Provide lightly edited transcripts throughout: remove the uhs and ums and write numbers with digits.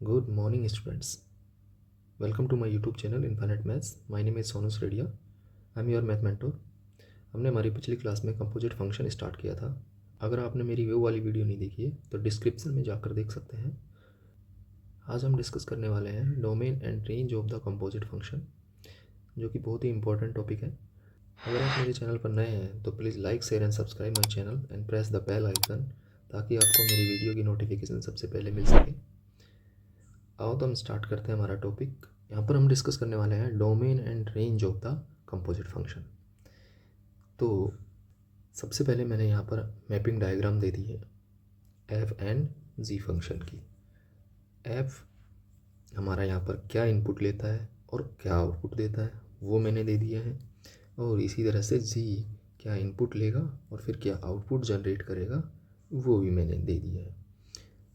Good morning, students. Welcome to my YouTube channel Infinite Maths. My name is Sonus Redia. I'm your math mentor. हमने हमारी पिछली class में composite function start किया था. अगर आपने मेरी वो वाली वीडियो नहीं देखी है तो डिस्क्रिप्शन में जाकर देख सकते हैं. आज हम डिस्कस करने वाले हैं domain and range of the composite function, जो कि बहुत ही इंपॉर्टेंट टॉपिक है. अगर आप मेरे चैनल पर नए हैं तो please like share and subscribe my channel and press the bell icon, ताकि आपको मेरी वीडियो की नोटिफिकेशन सबसे पहले मिल सके. आओ तो हम स्टार्ट करते हैं हमारा टॉपिक. यहाँ पर हम डिस्कस करने वाले हैं domain and range of the composite function. तो सबसे पहले मैंने यहाँ पर मैपिंग डायग्राम दे दी है एफ एंड जी फंक्शन की. एफ हमारा यहाँ पर क्या इनपुट लेता है और क्या आउटपुट देता है वो मैंने दे दिया है, और इसी तरह से जी क्या इनपुट लेगा और फिर क्या आउटपुट जनरेट करेगा वो भी मैंने दे दिया है.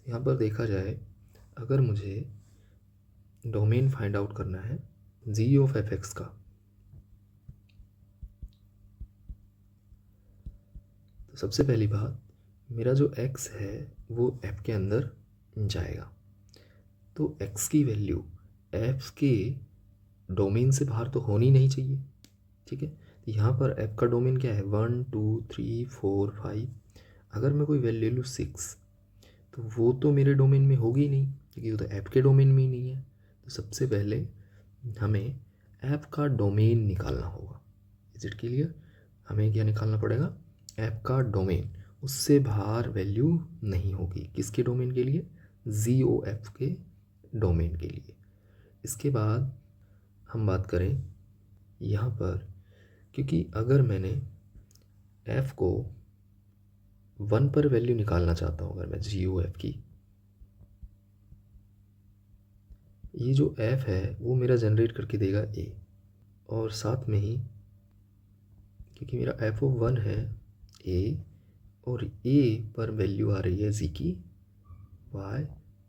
यहाँ पर देखा जाए, अगर मुझे डोमेन फाइंड आउट करना है जी ऑफ एफ एक्स का, तो सबसे पहली बात, मेरा जो x है वो f के अंदर जाएगा. तो x की वैल्यू f के डोमेन से बाहर तो होनी नहीं चाहिए. ठीक है, तो यहाँ पर f का डोमेन क्या है 1 2 3 4 5. अगर मैं कोई वैल्यू लूँ 6 तो वो तो मेरे डोमेन में होगी ही नहीं, क्योंकि वो तो f के डोमेन में ही नहीं है. तो सबसे पहले हमें f का डोमेन निकालना होगा. Is it clear? हमें क्या निकालना पड़ेगा? f का डोमेन. उससे बाहर वैल्यू नहीं होगी. किसके डोमेन के लिए? जी ओ एफ के डोमेन के लिए. इसके बाद हम बात करें यहाँ पर, क्योंकि अगर मैंने f को 1 पर वैल्यू निकालना चाहता हूँ, अगर मैं जी ओ एफ की, ये जो f है वो मेरा जनरेट करके देगा a, और साथ में ही क्योंकि मेरा f ऑफ 1 है a और a पर वैल्यू आ रही है z की y,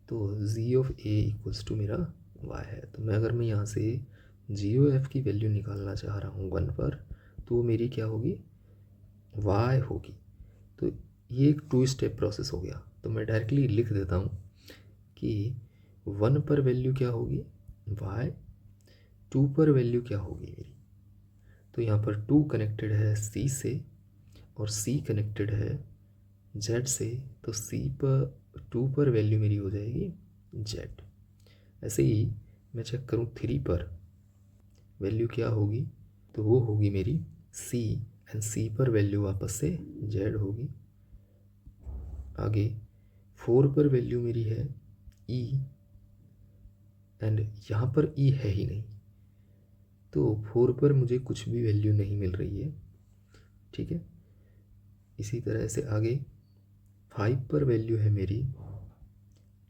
तो z of a equals to मेरा y है. तो मैं यहाँ से जी ओ एफ की वैल्यू निकालना चाह रहा हूँ 1 पर, तो मेरी क्या होगी? y होगी. तो ये एक 2 स्टेप प्रोसेस हो गया. तो मैं डायरेक्टली लिख देता हूँ कि 1 पर वैल्यू क्या होगी? y. 2 पर वैल्यू क्या होगी मेरी? तो यहाँ पर 2 कनेक्टेड है c से और c कनेक्टेड है z से, तो c पर 2 पर वैल्यू मेरी हो जाएगी z. ऐसे ही मैं चेक करूँ 3 पर वैल्यू क्या होगी, तो वो होगी मेरी c, एंड c पर वैल्यू वापस से z होगी. आगे 4 पर वैल्यू मेरी है e, एंड यहाँ पर e है ही नहीं, तो 4 पर मुझे कुछ भी वैल्यू नहीं मिल रही है. ठीक है, इसी तरह से आगे 5 पर वैल्यू है मेरी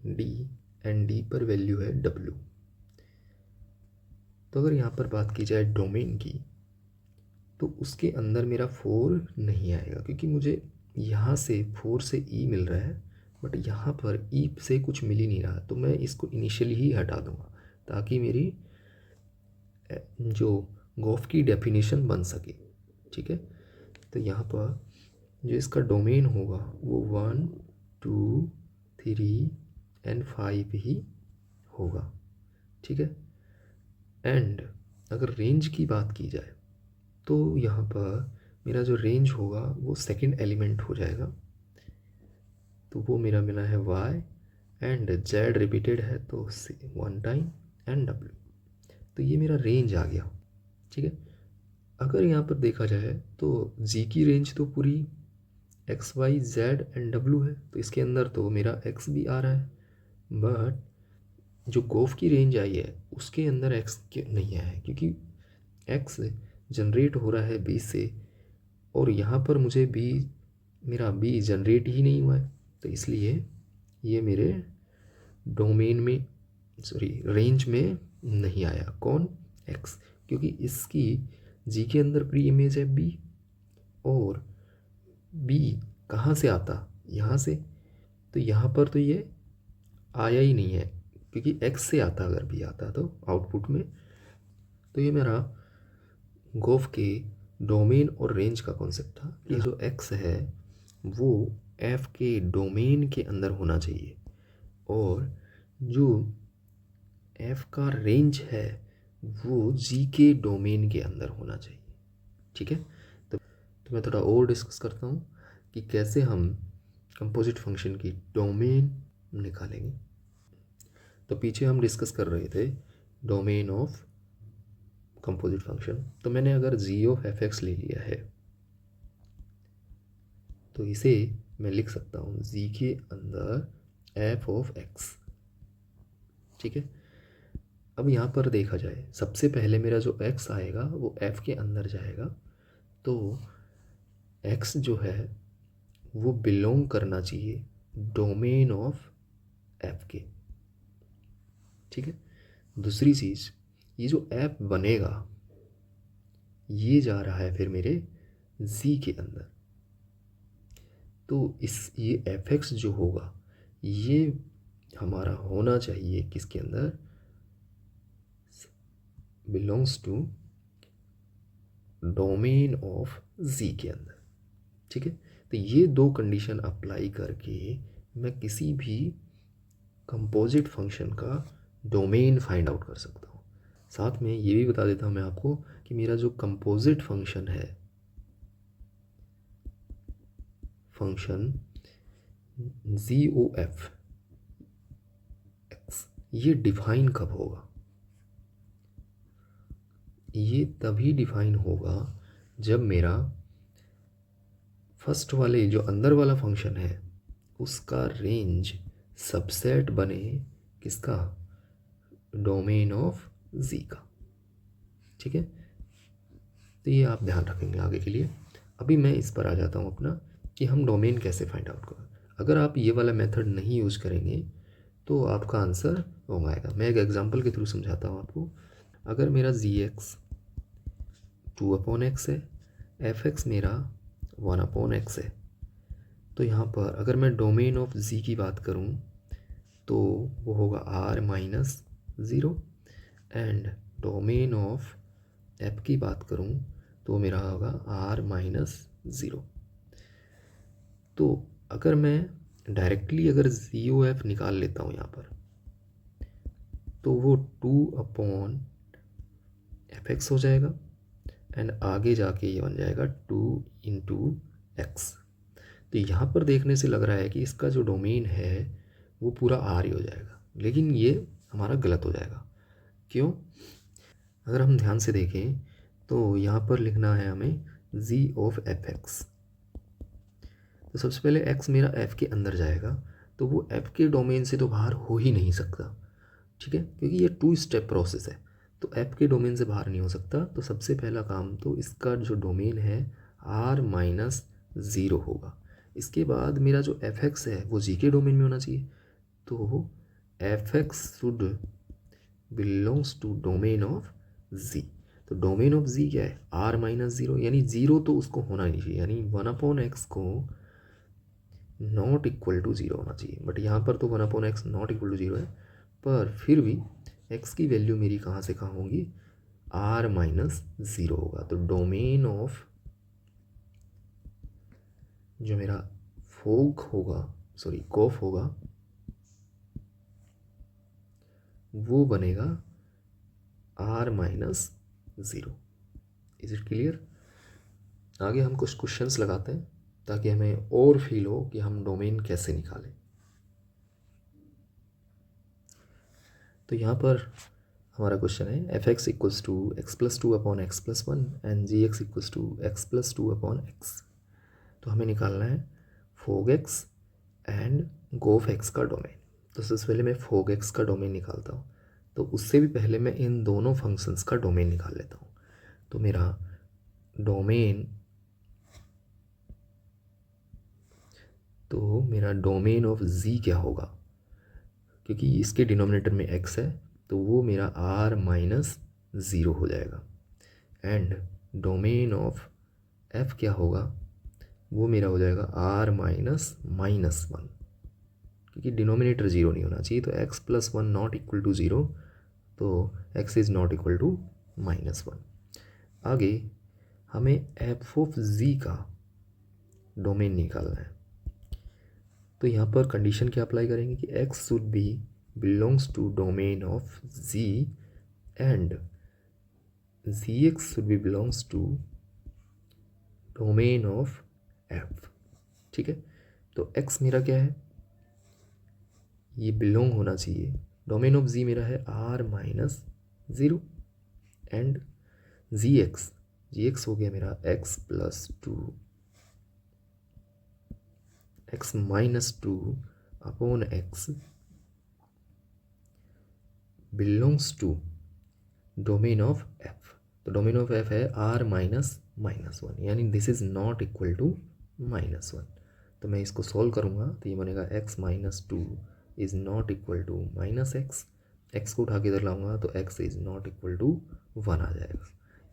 d, एंड d पर वैल्यू है w. तो अगर यहाँ पर बात की जाए डोमेन की, तो उसके अंदर मेरा 4 नहीं आएगा, क्योंकि मुझे यहाँ से 4 से e मिल रहा है, बट यहाँ पर e से कुछ मिल ही नहीं रहा. तो मैं इसको इनिशियली ही हटा दूँगा, ताकि मेरी जो गोफ की डेफिनेशन बन सके. ठीक है, तो यहाँ पर जो इसका डोमेन होगा वो 1 2 3 एंड 5 ही होगा. ठीक है, एंड अगर रेंज की बात की जाए तो यहाँ पर मेरा जो रेंज होगा वो सेकंड एलिमेंट हो जाएगा. तो वो मेरा मिला है y, एंड z रिपीटेड है तो 1 टाइम, एंड w. तो ये मेरा रेंज आ गया. ठीक है, अगर यहाँ पर देखा जाए तो g की रेंज तो पूरी x y z and w है, तो इसके अंदर तो मेरा x भी आ रहा है, बट जो गोफ की रेंज आई है उसके अंदर x नहीं आया है, क्योंकि x जनरेट हो रहा है b से, और यहाँ पर मुझे मेरा b जनरेट ही नहीं हुआ है. तो इसलिए ये मेरे डोमेन में, रेंज में नहीं आया. कौन? x, क्योंकि इसकी g के अंदर प्री इमेज है b, और b कहाँ से आता? यहाँ से. तो यहाँ पर तो ये आया ही नहीं है, क्योंकि x से आता. अगर b आता तो आउटपुट में. तो ये मेरा गोफ के डोमेन और रेंज का कॉन्सेप्ट था कि जो x है वो f के डोमेन के अंदर होना चाहिए, और जो एफ का रेंज है वो जी के डोमेन के अंदर होना चाहिए। ठीक है, तो मैं थोड़ा और डिस्कस करता हूँ कि कैसे हम कंपोजिट फंक्शन की डोमेन निकालेंगे। तो पीछे हम डिस्कस कर रहे थे डोमेन ऑफ कंपोजिट फंक्शन। तो मैंने अगर जी ऑफ एफ एक्स ले लिया है तो इसे मैं लिख सकता हूँ जी के अंदर एफ ऑफ एक्स। ठीक है, अब यहाँ पर देखा जाए सबसे पहले मेरा जो x आएगा वो f के अंदर जाएगा, तो x जो है वो बिलोंग करना चाहिए डोमेन ऑफ f के। ठीक है, दूसरी चीज़, ये जो f बनेगा ये जा रहा है फिर मेरे z के अंदर, तो इस ये fx जो होगा ये हमारा होना चाहिए किसके अंदर, belongs to domain of z के अंदर। ठीक है, तो ये दो कंडीशन अप्लाई करके मैं किसी भी कंपोजिट फंक्शन का डोमेन फाइंड आउट कर सकता हूँ। साथ में ये भी बता देता हूँ मैं आपको कि मेरा जो कंपोजिट फंक्शन है, फंक्शन जी ओ एफ एक्स, ये डिफाइन कब होगा, ये तभी डिफाइन होगा जब मेरा फर्स्ट वाले जो अंदर वाला फंक्शन है उसका रेंज सबसेट बने किसका, डोमेन ऑफ जी का। ठीक है, तो ये आप ध्यान रखेंगे आगे के लिए। अभी मैं इस पर आ जाता हूँ अपना कि हम डोमेन कैसे फाइंड आउट करें। अगर आप ये वाला मेथड नहीं यूज़ करेंगे तो आपका आंसर रॉन्ग आएगा। मैं एक एग्जांपल के थ्रू समझाता हूँ आपको। अगर मेरा जी एक्स 2/x है, एफ एक्स मेरा 1/x है, तो यहाँ पर अगर मैं डोमेन ऑफ जी की बात करूँ तो वो होगा r-0, and domain of F की बात करूँ तो मेरा होगा r-0। तो अगर मैं डायरेक्टली अगर जी ओ एफ निकाल लेता हूँ यहाँ पर तो वो 2/f(x) हो जाएगा, एंड आगे जाके ये बन जाएगा 2/x। तो यहाँ पर देखने से लग रहा है कि इसका जो डोमेन है वो पूरा r ही हो जाएगा, लेकिन ये हमारा गलत हो जाएगा। क्यों? अगर हम ध्यान से देखें तो यहाँ पर लिखना है हमें जी ऑफ एफ एक्स। तो सबसे पहले x मेरा f के अंदर जाएगा, तो वो f के डोमेन से तो बाहर हो ही नहीं सकता। ठीक है, क्योंकि ये 2 स्टेप प्रोसेस है, तो f के डोमेन से बाहर नहीं हो सकता। तो सबसे पहला काम तो इसका जो डोमेन है r-0 होगा। इसके बाद मेरा जो f(x) है वो g के डोमेन में होना चाहिए, तो f(x) should belongs to domain of z। तो डोमेन ऑफ z क्या है, r-0, यानी 0 तो उसको होना नहीं चाहिए, यानी 1/x को नॉट इक्वल टू 0 होना चाहिए। बट यहाँ पर तो 1/x नॉट इक्वल टू 0 है, पर फिर भी x की वैल्यू मेरी कहाँ से कहाँ होगी, r-0 होगा। तो डोमेन ऑफ जो मेरा फोक होगा, सॉरी कॉफ होगा, वो बनेगा r-0। Is it clear? आगे हम कुछ क्वेश्चंस लगाते हैं ताकि हमें और फील हो कि हम डोमेन कैसे निकालें। तो यहाँ पर हमारा क्वेश्चन है f(x) equals to x+2/x+1 and gx equals to x+2/x। तो हमें निकालना है fog x and gof x का डोमेन। तो सबसे पहले मैं फोग एक्स का डोमेन निकालता हूँ, तो उससे भी पहले मैं इन दोनों फंक्शंस का डोमेन निकाल लेता हूँ। तो मेरा डोमेन ऑफ z क्या होगा, क्योंकि इसके डिनोमिनेटर में x है तो वो मेरा r-0 हो जाएगा। एंड डोमेन ऑफ f क्या होगा, वो मेरा हो जाएगा r-1, क्योंकि डिनोमिनेटर 0 नहीं होना चाहिए। तो x+1 नॉट इक्वल टू 0, तो x is not equal to -1। आगे हमें एफ ऑफ z का डोमेन निकालना है। तो यहाँ पर कंडीशन क्या अप्लाई करेंगे कि x should be belongs to domain of z and zx should be belongs to domain of f। ठीक है, तो x मेरा क्या है, ये बिलोंग होना चाहिए, डोमेन ऑफ z मेरा है r-0 एंड जी एक्स हो गया मेरा x+2 x-2 upon x belongs to domain of f। तो डोमेन ऑफ f है r-1 यानी this is not equal to -1। तो मैं इसको सॉल्व करूँगा तो ये बनेगा x-2 is not equal to -x को उठा के इधर लाऊंगा तो x is not equal to 1 आ जाएगा,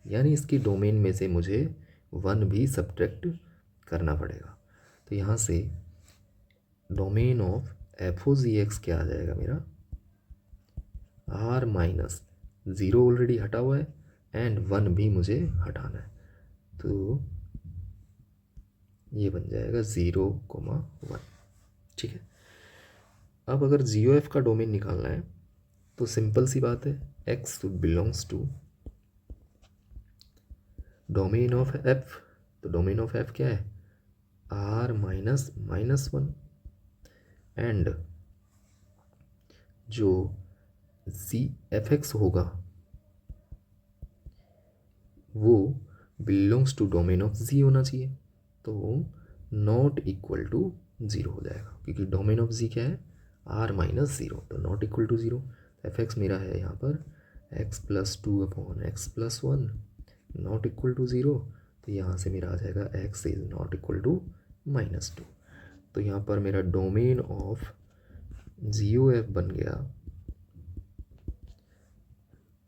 यानी इसकी डोमेन में से मुझे 1 भी सब्ट्रैक्ट करना पड़ेगा। तो यहाँ से डोमेन ऑफ f(x) क्या आ जाएगा मेरा, r-0 ऑलरेडी हटा हुआ है एंड 1 भी मुझे हटाना है, तो ये बन जाएगा 0,1। ठीक है, अब अगर GOF का डोमेन निकालना है तो सिंपल सी बात है, x belongs to domain of f। तो डोमेन ऑफ f क्या है, r-1 एंड जो fx होगा वो belongs to domain of z होना चाहिए, तो नॉट इक्वल टू 0 हो जाएगा, क्योंकि डोमेन ऑफ z क्या है r-0, तो नॉट इक्वल टू 0। fx मेरा है यहाँ पर x+2 upon x+1 not equal to 0, तो यहाँ से मेरा आ जाएगा x is not equal to -2। तो यहाँ पर मेरा डोमेन ऑफ GOF बन गया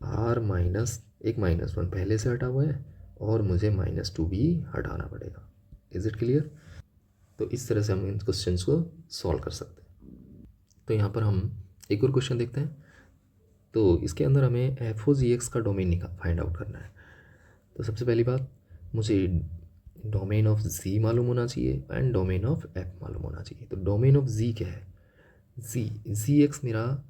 r-1 पहले से हटा हुआ है और मुझे -2 भी हटाना पड़ेगा। Is it clear? तो इस तरह से हम इन क्वेश्चंस को सॉल्व कर सकते हैं। तो यहाँ पर हम एक और क्वेश्चन देखते हैं। तो इसके अंदर हमें f(x) का डोमेन फाइंड आउट करना है। तो सबसे पहली बात, मुझे डोमेन ऑफ z मालूम होना चाहिए एंड डोमेन ऑफ f मालूम होना चाहिए। तो डोमेन ऑफ z क्या है, gx मेरा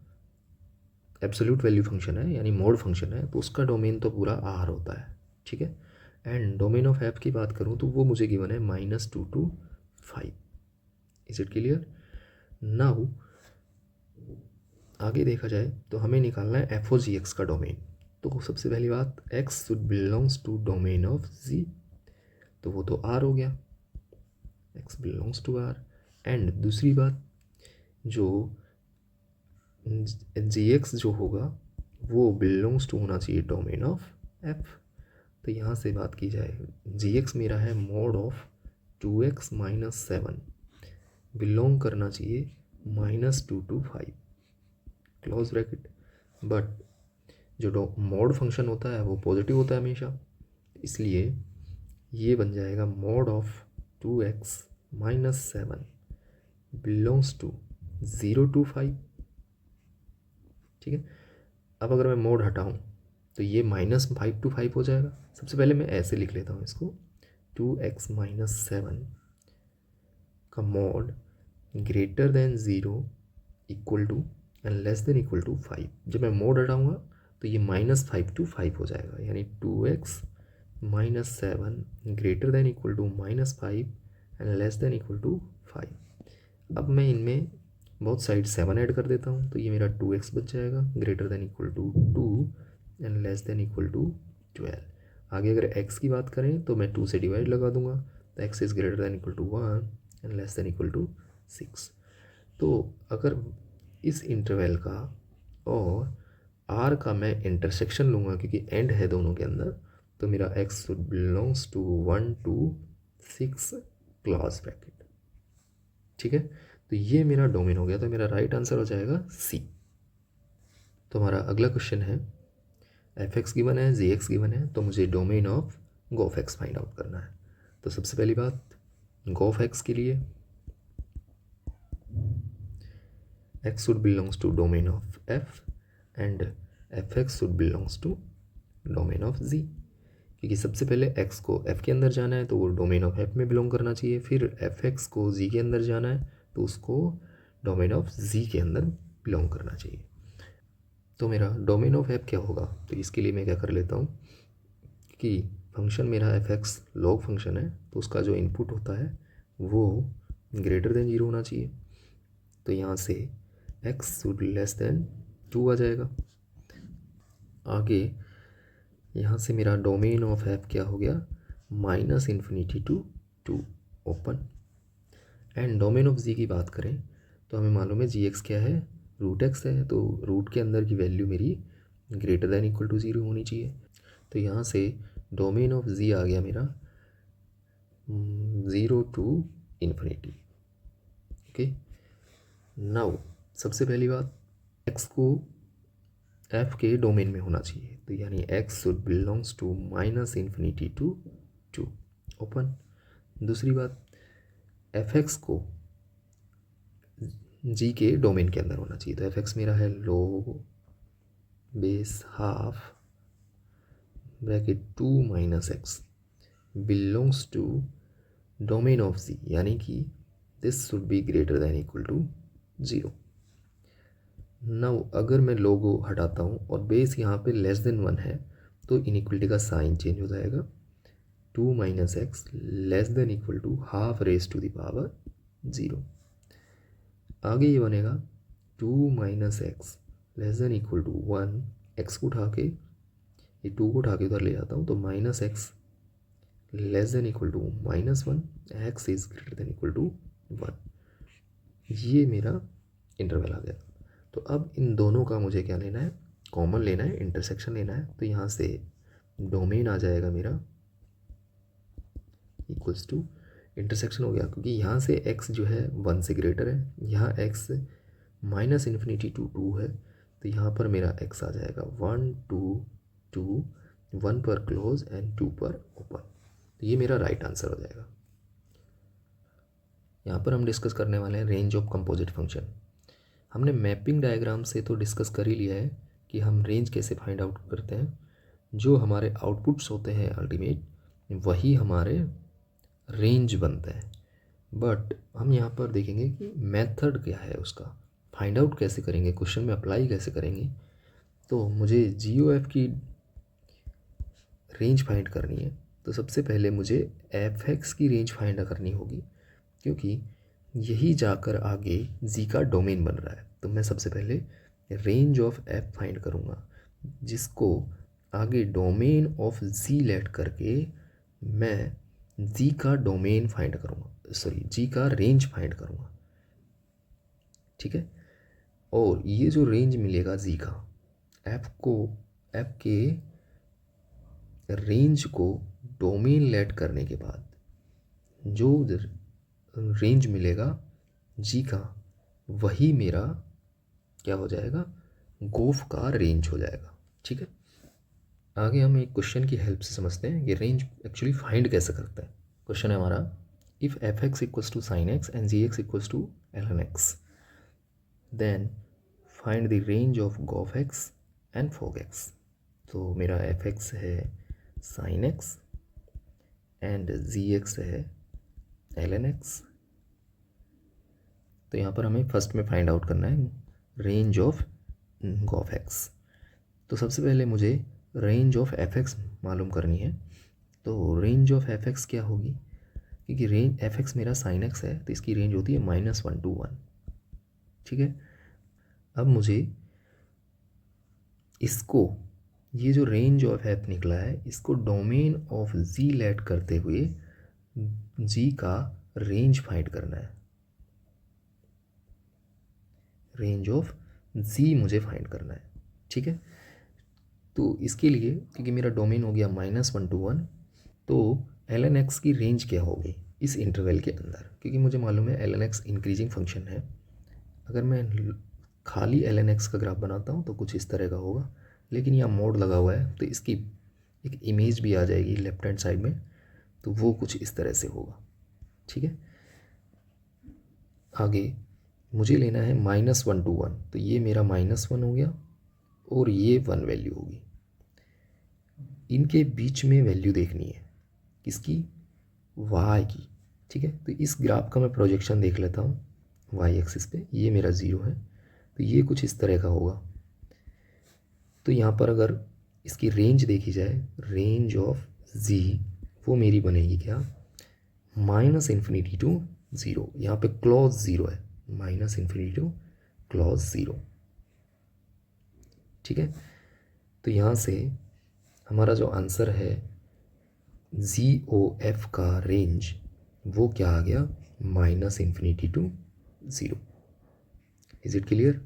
एब्सोल्यूट वैल्यू फंक्शन है, यानी मोड फंक्शन है, तो उसका डोमेन तो पूरा r होता है। ठीक है, एंड डोमेन ऑफ f की बात करूँ तो वो मुझे गिवन है -2 to 5। Is it clear? Now आगे देखा जाए तो हमें निकालना है f(x) का डोमेन। तो सबसे पहली बात, x should belongs to domain of z, तो वो तो r हो गया, x belongs to r। And दूसरी बात, जो gx जो होगा वो बिलोंग्स टू होना चाहिए डोमेन ऑफ f। तो यहाँ से बात की जाए, gx मेरा है मोड ऑफ 2x - 7 बिलोंग करना चाहिए -2 to 5 क्लोज ब्रैकेट। बट जो मोड फंक्शन होता है वो पॉजिटिव होता है हमेशा, इसलिए ये बन जाएगा mod of 2x - 7 belongs to 0 to 5। ठीक है, अब अगर मैं मोड हटाऊँ तो ये -5 to 5 हो जाएगा। सबसे पहले मैं ऐसे लिख लेता हूँ इसको, 2x - 7 का mod greater than 0 equal to and less than equal to 5। जब मैं मोड हटाऊँगा तो ये -5 to 5 हो जाएगा, यानी 2x - 7 greater than equal to -5 and less than equal to 5। अब मैं इनमें बहुत साइड 7 ऐड कर देता हूँ, तो ये मेरा 2x बच जाएगा greater than equal to 2 and less than equal to 12। आगे अगर x की बात करें तो मैं 2 से डिवाइड लगा दूंगा, तो x is greater than equal to 1 and less than equal to 6। तो अगर इस इंटरवल का और r का मैं इंटरसेक्शन लूँगा, क्योंकि एंड है दोनों के अंदर, तो मेरा x belongs to 1 to 6 close bracket. ठीक है, तो ये मेरा डोमेन हो गया, तो मेरा राइट आंसर हो जाएगा C। तो हमारा अगला क्वेश्चन है, fx गिवन है, gx गिवन है, तो मुझे domain of GOF(x) find out करना है। तो सबसे पहली बात, GOF(x) के लिए x should belongs to domain of f and fx should belongs to domain of z, क्योंकि सबसे पहले x को f के अंदर जाना है तो वो डोमेन ऑफ f में बिलोंग करना चाहिए, फिर fx को z के अंदर जाना है तो उसको डोमेन ऑफ z के अंदर बिलोंग करना चाहिए। तो मेरा डोमेन ऑफ ऐप क्या होगा, तो इसके लिए मैं क्या कर लेता हूँ कि फंक्शन मेरा एफ एक्स लॉग फंक्शन है, तो उसका जो इनपुट होता है वो ग्रेटर देन 0 होना चाहिए। तो यहाँ से x शुड लेस देन 2 आ जाएगा। आगे यहाँ से मेरा डोमेन ऑफ ऐप क्या हो गया, -∞ to 2 open. And domain of z की बात करें तो हमें मालूम है g(x) क्या है, √x है, तो रूट के अंदर की वैल्यू मेरी ग्रेटर दैन इक्वल टू 0 होनी चाहिए। तो यहाँ से डोमेन ऑफ z आ गया मेरा 0 to ∞। ओके, नाउ सबसे पहली बात x को f के डोमेन में होना चाहिए, तो यानी x should belongs to -∞ to 2 open. दूसरी बात f(x) को g के डोमेन के अंदर होना चाहिए, तो f(x) मेरा है log base half bracket 2 - x belongs to domain of z, यानी कि this should be greater than equal to 0। Now अगर मैं लोगो हटाता हूँ और बेस यहाँ पे लेस देन 1 है तो इनइक्वलिटी का साइन चेंज हो जाएगा, 2 - x less than equal to half raise to the power 0। आगे ये बनेगा 2 - x less than equal to 1, x को उठा के ये 2 को उठा के उधर ले जाता हूँ, तो -x less than equal to -1, x is greater than equal to 1। ये मेरा इंटरवल आ गया। तो अब इन दोनों का मुझे क्या लेना है, कॉमन लेना है, इंटरसेक्शन लेना है। तो यहाँ से डोमेन आ जाएगा मेरा इक्वल्स टू इंटरसेक्शन हो गया, क्योंकि यहाँ से x जो है 1 से ग्रेटर है, यहाँ x -∞ to 2 है, तो यहाँ पर मेरा x आ जाएगा 1 2 2, 1 पर क्लोज एंड 2 पर ओपन। तो ये मेरा राइट आंसर हो जाएगा। यहाँ पर हम डिस्कस करने वाले हैं रेंज ऑफ कंपोजिट फंक्शन। हमने मैपिंग डायग्राम से तो डिस्कस कर ही लिया है कि हम रेंज कैसे फाइंड आउट करते हैं। जो हमारे आउटपुट्स होते हैं अल्टीमेट, वही हमारे रेंज बनते हैं। बट हम यहाँ पर देखेंगे कि मेथड क्या है, उसका फाइंड आउट कैसे करेंगे, क्वेश्चन में अप्लाई कैसे करेंगे। तो मुझे GOF की रेंज फाइंड करनी है, तो सबसे पहले मुझे f(x) की रेंज फाइंड करनी होगी, क्योंकि यही जाकर आगे z का डोमेन बन रहा है। तो मैं सबसे पहले रेंज ऑफ f फाइंड करूँगा, जिसको आगे डोमेन ऑफ z लेट करके मैं z का डोमेन फाइंड करूँगा, सॉरी g का रेंज फाइंड करूँगा। ठीक है, और ये जो रेंज मिलेगा z का, f के रेंज को डोमेन लेट करने के बाद जो रेंज मिलेगा जी का, वही मेरा क्या हो जाएगा, गोफ का रेंज हो जाएगा। ठीक है, आगे हम एक क्वेश्चन की हेल्प से समझते हैं कि रेंज एक्चुअली फाइंड कैसे करता है। क्वेश्चन है हमारा, if f(x) equals to sin x and gx equals to ln x, then find the range of गोफ x एंड फॉग x। तो मेरा f(x) है sin x एंड gx है ln x। तो यहाँ पर हमें फर्स्ट में फाइंड आउट करना है रेंज ऑफ गोफ x। तो सबसे पहले मुझे रेंज ऑफ f(x) मालूम करनी है। तो रेंज ऑफ f(x) क्या होगी, क्योंकि रेंज f(x) मेरा sin x है, तो इसकी रेंज होती है -1 to 1। ठीक है, अब मुझे इसको, ये जो रेंज ऑफ f निकला है, इसको डोमेन ऑफ z लेट करते हुए g का रेंज फाइंड करना है। रेंज ऑफ z मुझे फाइंड करना है। ठीक है, तो इसके लिए क्योंकि मेरा डोमेन हो गया -1 to 1, तो ln x की रेंज क्या होगी इस इंटरवल के अंदर, क्योंकि मुझे मालूम है ln x इंक्रीजिंग फंक्शन है। अगर मैं खाली ln x का ग्राफ बनाता हूँ तो कुछ इस तरह का होगा, लेकिन यहाँ मोड लगा हुआ है तो इसकी एक इमेज भी आ जाएगी लेफ्ट हैंड साइड में, तो वो कुछ इस तरह से होगा। ठीक है, आगे मुझे लेना है -1 to 1, तो ये मेरा -1 हो गया और ये 1 वैल्यू होगी। इनके बीच में वैल्यू देखनी है किसकी, y की। ठीक है, तो इस ग्राफ का मैं प्रोजेक्शन देख लेता हूँ y एक्सिस पे, ये मेरा 0 है, तो ये कुछ इस तरह का होगा। तो यहाँ पर अगर इसकी रेंज देखी जाए, रेंज ऑफ जी वो मेरी बनेगी क्या, माइनस इन्फिनिटी टू ज़ीरो, यहाँ पे क्लॉज ज़ीरो है, minus infinity two clause zero. ठीक है, तो यहाँ से हमारा जो आंसर है जी ओ एफ का रेंज वो क्या आ गया, minus infinity to zero. Is it clear?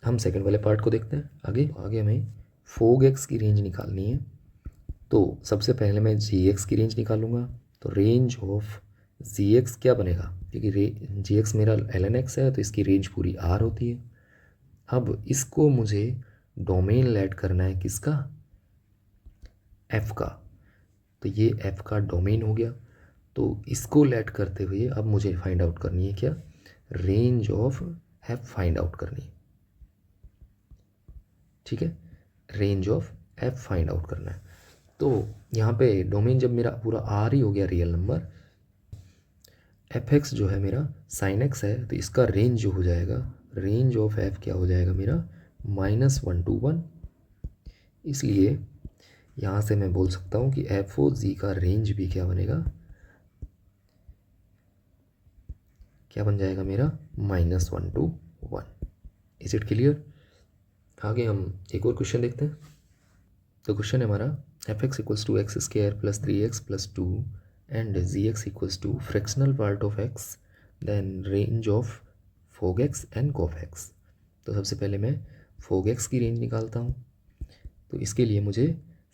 हम सेकंड वाले पार्ट को देखते हैं। आगे हमें फोग एक्स की रेंज निकालनी है। तो सबसे पहले मैं जी एक्स की रेंज निकालूंगा। तो रेंज ऑफ जी एक्स क्या बनेगा, क्योंकि जी एक्स मेरा एल एन एक्स है तो इसकी रेंज पूरी आर होती है। अब इसको मुझे डोमेन लेट करना है, किसका, एफ का। तो ये एफ का डोमेन हो गया। तो इसको लेट करते हुए अब मुझे फाइंड आउट करनी है क्या, range of F find out करनी है। ठीक है, range of F find out करना है। तो यहाँ पे डोमेन जब मेरा पूरा आर ही हो गया रियल नंबर, एफ एक्स जो है मेरा साइन एक्स है, तो इसका रेंज जो हो जाएगा, रेंज ऑफ एफ क्या हो जाएगा मेरा, माइनस वन टू वन। इसलिए यहाँ से मैं बोल सकता हूँ कि एफ ओ जी का रेंज भी क्या बनेगा, क्या बन जाएगा मेरा, minus one two one. Is it clear? आगे हम एक और क्वेश्चन देखते हैं। तो क्वेश्चन है हमारा, F X equals to X square plus three X plus two and G X equals to fractional part of X, then range of fog x and कॉफ एक्स। तो सबसे पहले मैं फोग एक्स की रेंज निकालता हूँ। तो इसके लिए मुझे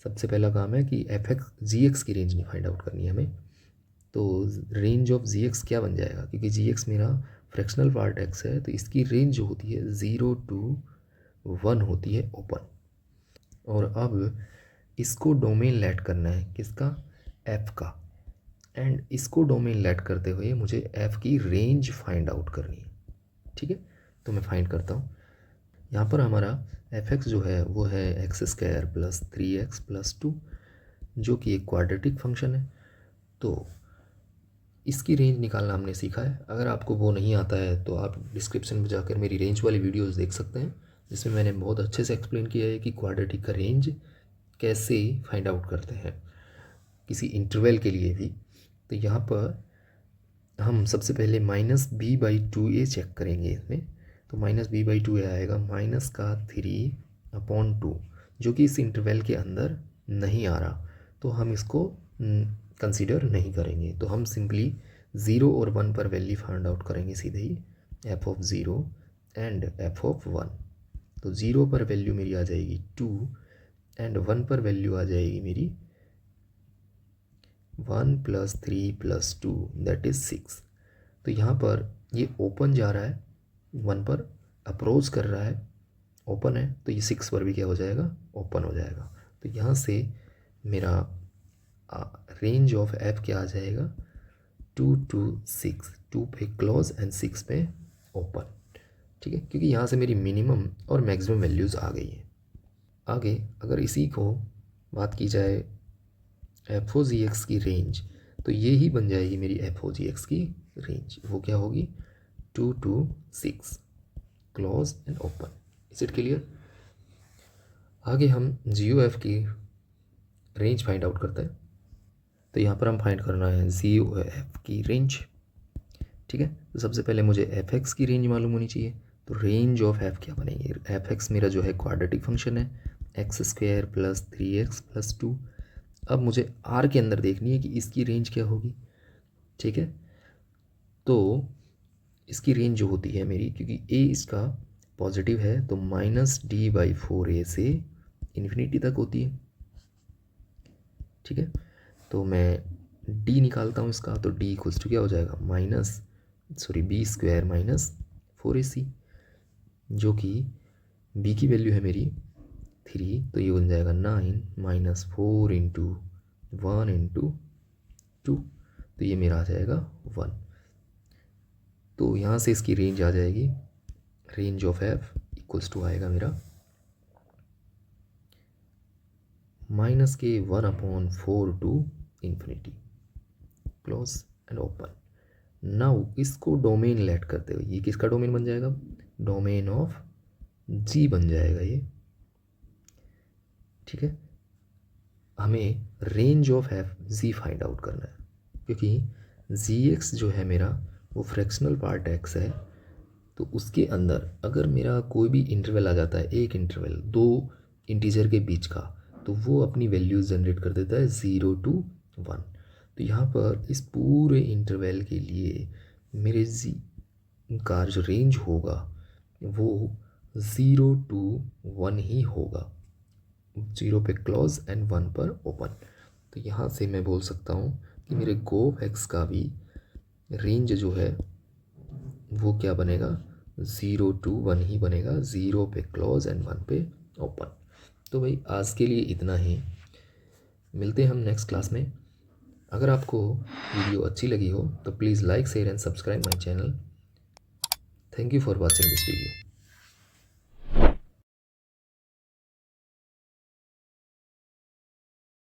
सबसे पहला काम है कि एफ एक्स जी एक्स की रेंज नहीं फाइंड आउट करनी है हमें। तो रेंज ऑफ जी एक्स क्या बन जाएगा, क्योंकि जी एक्स मेरा फ्रैक्शनल पार्ट एक्स है, तो इसकी रेंज जो होती है 0 टू 1 होती है ओपन। और अब इसको डोमेन लेट करना है, किसका, एफ का। एंड इसको डोमेन लेट करते हुए मुझे एफ की रेंज फाइंड आउट करनी है। ठीक है, तो मैं फाइंड करता हूँ। यहाँ पर हमारा एफ एक्स जो है वो है x square plus three X plus to, जो कि एक क्वाड्रेटिक फंक्शन है। तो इसकी रेंज निकालना हमने सीखा है। अगर आपको वो नहीं आता है तो आप डिस्क्रिप्शन में जाकर मेरी रेंज वाली वीडियोस देख सकते हैं, जिसमें मैंने बहुत अच्छे से एक्सप्लेन किया है कि क्वाड्रेटिक का रेंज कैसे फाइंड आउट करते हैं किसी इंटरवल के लिए भी। तो यहाँ पर हम सबसे पहले minus B by two A check करेंगे इसमें। तो minus B by two A आएगा माइनस का थ्री अपॉन टू, जो कि इस इंटरवल के अंदर नहीं आ रहा, तो हम इसको कंसीडर नहीं करेंगे। तो हम सिंपली ज़ीरो और वन पर वैल्यू फाइंड आउट करेंगे सीधे ही, F of zero and F of one. तो ज़ीरो पर वैल्यू मेरी आ जाएगी टू एंड वन पर वैल्यू आ जाएगी मेरी one plus three plus two that is six. तो यहाँ पर ये ओपन जा रहा है, वन पर अप्रोच कर रहा है, ओपन है, तो ये सिक्स पर भी क्या हो जाएगा, ओपन हो जाएगा। तो यहाँ से मेरा रेंज ऑफ एफ क्या आ जाएगा, टू टू सिक्स, टू पे क्लोज एंड सिक्स पे ओपन। ठीक है, क्योंकि यहाँ से मेरी मिनिमम और मैक्सिमम वैल्यूज़ आ गई हैं। आगे अगर इसी को बात की जाए एफ ओ जी एक्स की रेंज, तो ये ही बन जाएगी मेरी एफ ओ जी एक्स की रेंज। वो क्या होगी, two to six, close and open. Is it clear? आगे हम जी ओ एफ की रेंज फाइंड आउट करते हैं। तो यहाँ पर हम फाइंड करना है जी ओ एफ की रेंज। ठीक है, तो सबसे पहले मुझे एफ एक्स की रेंज मालूम होनी चाहिए। तो रेंज ऑफ एफ क्या बनेगी, एफ एक्स मेरा जो है क्वाड्रेटिक फंक्शन है, x square plus three X plus to. अब मुझे आर के अंदर देखनी है कि इसकी रेंज क्या होगी। ठीक है, तो इसकी रेंज जो होती है मेरी, क्योंकि ए इसका पॉजिटिव है, तो माइनस डी बाई फोर ए से इन्फिनिटी तक होती है। ठीक है, तो मैं डी निकालता हूँ इसका। तो डी इक्वल्स टू क्या हो जाएगा, बी स्क्वायर माइनस फोर ए सी, जो कि बी की वैल्यू है मेरी थ्री, तो ये बन जाएगा nine minus four into one into two, तो ये मेरा आ जाएगा वन। तो यहाँ से इसकी रेंज आ जाएगी, range of F equals to आएगा मेरा माइनस के one upon four to infinity, close and open. Now इसको डोमेन लेट करते हुए ये किसका डोमेन बन जाएगा, डोमेन ऑफ जी बन जाएगा ये। ठीक है, हमें range of F G find out करना है, क्योंकि जी एक्स जो है मेरा वो फ्रैक्शनल पार्ट एक्स है, तो उसके अंदर अगर मेरा कोई भी इंटरवल आ जाता है, एक इंटरवल दो इंटीजर के बीच का, तो वो अपनी वैल्यूज जनरेट कर देता है 0 to 1। तो यहाँ पर इस पूरे इंटरवल के लिए मेरे जी का जो रेंज होगा वो 0 to 1 ही होगा, 0 पे क्लोज एंड 1 पर ओपन। तो यहाँ से मैं बोल सकता हूँ कि मेरे गोफ एक्स का भी रेंज जो है वो क्या बनेगा, 0 to 1 ही बनेगा, 0 पे क्लोज एंड 1 पे ओपन। तो भाई आज के लिए इतना ही, मिलते हैं हम नेक्स्ट क्लास में। अगर आपको वीडियो अच्छी लगी हो तो please like share and subscribe my channel. Thank you for watching this video.